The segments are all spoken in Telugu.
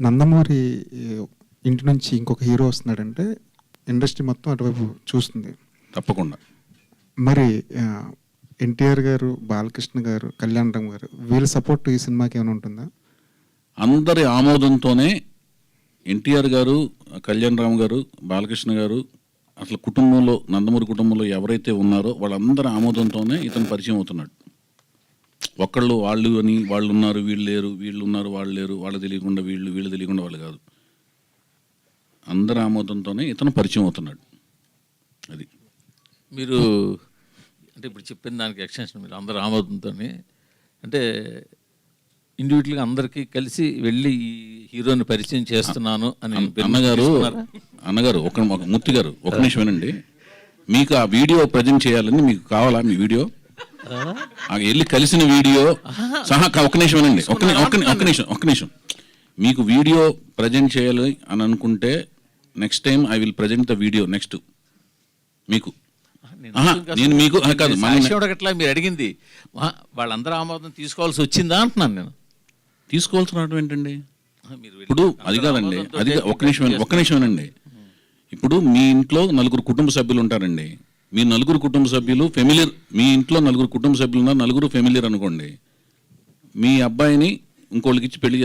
నందమూరి ఇంటి నుంచి ఇంకొక హీరో వస్తున్నాడంటే ఇండస్ట్రీ మొత్తం అటువైపు చూస్తుంది తప్పకుండా. మరి ఎన్టీఆర్ గారు, బాలకృష్ణ గారు, కళ్యాణ్ రామ్ గారు వీళ్ళ సపోర్ట్ ఈ సినిమాకి ఏమైనా ఉంటుందా? అందరి ఆమోదంతోనే ఎన్టీఆర్ గారు, కళ్యాణ్ రామ్ గారు, బాలకృష్ణ గారు, అసలు కుటుంబంలో నందమూరి కుటుంబంలో ఎవరైతే ఉన్నారో వాళ్ళందరి ఆమోదంతోనే ఇతను పరిచయం అవుతున్నాడు. ఒక్కళ్ళు వాళ్ళు అని వాళ్ళు ఉన్నారు వీళ్ళు లేరు, వీళ్ళు ఉన్నారు వాళ్ళు లేరు, వాళ్ళు తెలియకుండా వీళ్ళు, వీళ్ళు తెలియకుండా వాళ్ళు కాదు. అందరి ఆమోదంతోనే ఇతను పరిచయం అవుతున్నాడు. అది మీరు అంటే ఇప్పుడు చెప్పిన దానికి ఎక్స్టెన్షన్ మీరు అందరు ఆమోదంతో అంటే ఇండివిజువల్గా అందరికీ కలిసి వెళ్ళి ఈ హీరోని పరిచయం చేస్తున్నాను అని అన్నగారు ఒక మూర్తి గారు ఒక నిమిషం వినండి. మీకు ఆ వీడియో ప్రజెంట్ చేయాలని మీకు కావాలా? మీ వీడియో వెళ్ళి కలిసిన వీడియో సహా ఒక నిమిషం వినండి. ఒక నిమిషం మీకు వీడియో ప్రజెంట్ చేయాలి అని అనుకుంటే next time I will present the video next మీకు. నేను మీకు కాదు అట్లా మీరు అడిగింది వాళ్ళందరూ ఆమోదం తీసుకోవాల్సి వచ్చిందా అంటున్నాను. నేను తీసుకోవాల్సిన ఏంటండి ఇప్పుడు అది కాదండి, అది ఒక నిమిషం వినండి. ఇప్పుడు మీ ఇంట్లో నలుగురు కుటుంబ సభ్యులు ఉంటారండి. మీ నలుగురు కుటుంబ సభ్యులు ఫెమిలియర్, మీ ఇంట్లో నలుగురు కుటుంబ సభ్యులు ఉన్నారు, నలుగురు ఫెమిలియర్ అనుకోండి. మీ అబ్బాయిని ఇంకోళ్ళకి ఇచ్చి పెళ్లి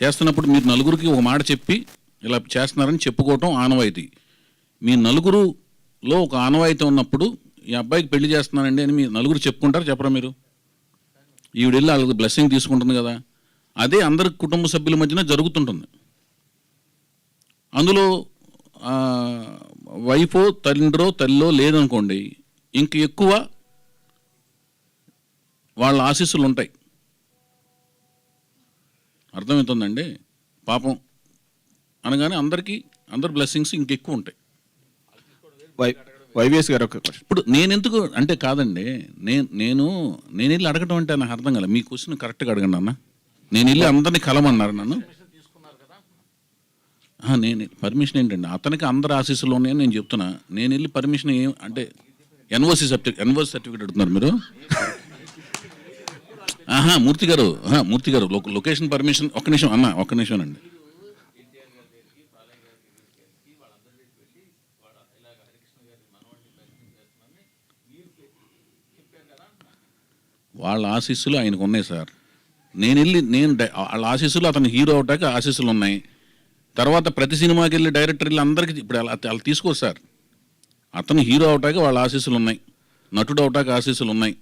చేస్తున్నప్పుడు మీరు నలుగురికి ఒక మాట చెప్పి ఇలా చేస్తున్నారని చెప్పుకోవటం ఆనవాయితీ. మీ నలుగురులో ఒక ఆనవాయితీ ఉన్నప్పుడు ఈ అబ్బాయికి పెళ్లి చేస్తున్నానండి అని మీ నలుగురు చెప్పుకుంటారు, చెప్పరా మీరు? ఈవిడెళ్ళి వాళ్ళకి బ్లెస్సింగ్ తీసుకుంటుంది కదా, అదే అందరి కుటుంబ సభ్యుల మధ్యన జరుగుతుంటుంది. అందులో వైఫో తల్లిలో లేదనుకోండి, ఇంక ఎక్కువ వాళ్ళ ఆశీస్సులు ఉంటాయి. అర్థమవుతుందండి? పాపం అనగానే అందరి బ్లెస్సింగ్స్ ఇంకెక్కువ ఉంటాయి. వైవిఎస్ గారు ఇప్పుడు నేనెందుకు అంటే కాదండి, నేను వెళ్ళి అడగటం అంటే నాకు అర్థం కాలే. మీ క్వశ్చన్ కరెక్ట్గా అడగండి అన్న. నేను వెళ్ళి అందరినీ కలమన్నారు నన్ను. నేను పర్మిషన్ ఏంటండి? అతనికి అందరి ఆశీస్సులు ఉన్నాయని నేను చెప్తున్నా. నేను వెళ్ళి పర్మిషన్ ఏం అంటే ఎన్ఓసి సర్టిఫికేట్ అడుగుతున్నారు మీరు? మూర్తి గారు లొకేషన్ పర్మిషన్ ఒక్క నిమిషం అండి. వాళ్ళ ఆశీస్సులు ఆయనకు ఉన్నాయి సార్. వాళ్ళ ఆశీస్సులు అతను హీరో అవటానికి ఆశీస్సులు ఉన్నాయి. తర్వాత ప్రతి సినిమాకి వెళ్ళి డైరెక్టర్ వెళ్ళి అందరికీ ఇప్పుడు వాళ్ళు తీసుకోరు సార్. అతను హీరో అవటానికి వాళ్ళ ఆశీస్సులు ఉన్నాయి, నటుడు అవటానికి ఆశీస్సులు ఉన్నాయి.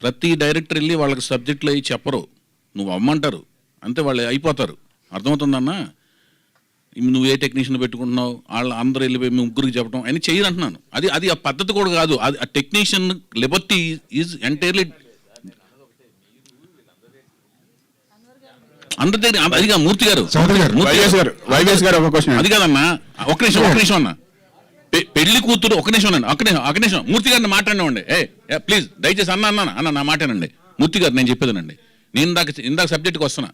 ప్రతి డైరెక్టర్ వెళ్ళి వాళ్ళకి సబ్జెక్టులు అవి చెప్పరు, నువ్వు అమ్మంటారు అంతే, వాళ్ళు అయిపోతారు. అర్థమవుతుందన్నా? నువ్వు ఏ టెక్నీషియన్ పెట్టుకుంటున్నావు, వాళ్ళు అందరూ వెళ్ళిపోయి ముగ్గురికి చెప్పడం అని చెయ్యరంటున్నాను. అది ఆ పద్ధతి కూడా కాదు. అది ఆ టెక్నీషియన్ లిబర్టీ ఈజ్ ఎంటైర్లీ అందరి దగ్గర. అదిగా మూర్తి గారు అది కాదన్నా, ఒక నిమిషం అన్న. పెళ్లి కూతురు ఒక నిమిషం మూర్తి గారిని మాట్లాడినామండి. ప్లీజ్ దయచేసి అన్న నా మాటేనండి. మూర్తి గారు నేను చెప్పేదానండి, నేను ఇందాక సబ్జెక్ట్కి వస్తున్నా.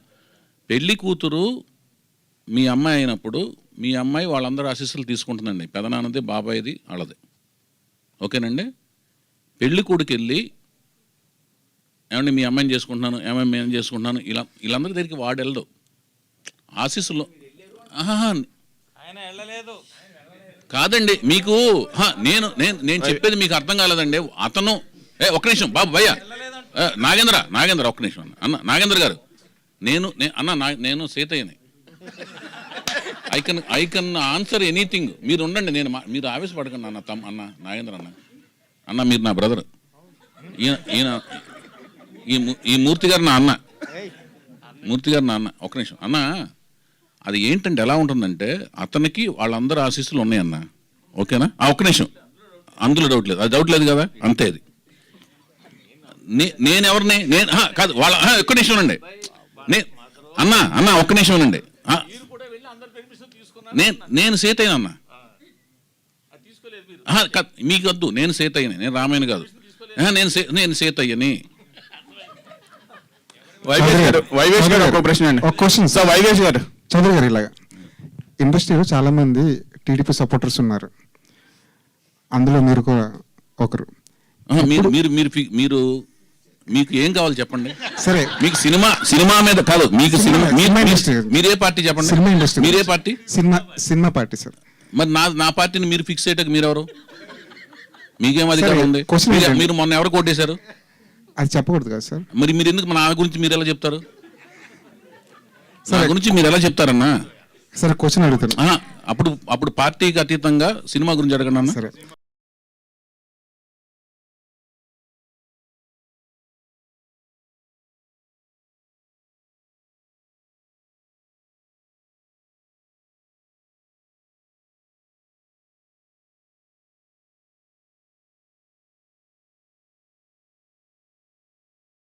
పెళ్లి కూతురు మీ అమ్మాయి అయినప్పుడు మీ అమ్మాయి వాళ్ళందరూ ఆశీస్సులు తీసుకుంటుందండి. పెదనాన్నది, బాబాయిది, వాళ్ళది. ఓకేనండి? పెళ్లి కొడుకు వెళ్ళి ఏమండి మీ అమ్మాయిని చేసుకుంటున్నాను, ఏమైనా నేను చేసుకుంటున్నాను, వీళ్ళందరి దగ్గరికి వాడు వెళ్ళదు. ఆశీస్సులు కాదండి మీకు. నేను చెప్పేది మీకు అర్థం కాలేదండి. అతను ఒక నిమిషం బాబు భయ్య నాగేంద్ర ఒక్క నిమిషం అన్న నాగేంద్ర గారు, నేను సీతయ్యని. I can answer anything. మీరు ఉండండి, మీరు ఆవేశపడకండి అన్న నాగేంద్ర అన్న మీరు నా బ్రదర్. ఈయన ఈ మూర్తి గారు నా అన్న. ఒక నిమిషం అన్న. అది ఏంటంటే ఎలా ఉంటుందంటే అతనికి వాళ్ళందరూ ఆశీస్సులు ఉన్నాయన్న. ఓకేనా? ఒక్క నిమిషం, అందులో డౌట్ లేదు, అది డౌట్ లేదు కదా, అంతే. అది నేనెవరిని కాదు వాళ్ళ ఒక్క నిమిషం అండి. అన్న ఒక్క నిమిషం అండి. నేను సీతయ్యనన్నా. మీకు వద్దు, నేను సీతయ్యని, నేను రామాయణ కాదు. నేను సీతయ్యని. చౌదరి గారు, ఇలాగా ఇండస్ట్రీలో చాలా మంది టీడీపీ సపోర్టర్స్ ఉన్నారు, అందులో మీరు కూడా ఒకరు. మీరు మీకు ఏం కావాలి చెప్పండి. సరే మీకు సినిమా మీద కాదు, మీకు సినిమా ఇండస్ట్రీ. మీరే పార్టీ చెప్పండి. Cinema industry. మీరే పార్టీ? Cinema party sir. మరి నా పార్టీని మీరు ఫిక్స్ అయ్యేటకు మీరెవరు? మీకేం అధికారం సరే, ఉంది? question ఏంటండి? మీరు మొన్న ఎవరు కొట్టేశారు? అది చెప్పకూడదు కదా సార్. మరి మీరు ఎందుకు నా గురించి మీరు ఎలా చెప్తారు? నా సరే. గురించి మీరు ఎలా చెప్తారన్నా? సరే క్వశ్చన్ అడుగుతాను. అప్పుడు పార్టీకి అతీతంగా సినిమా గురించి అడగండి అన్న. సరే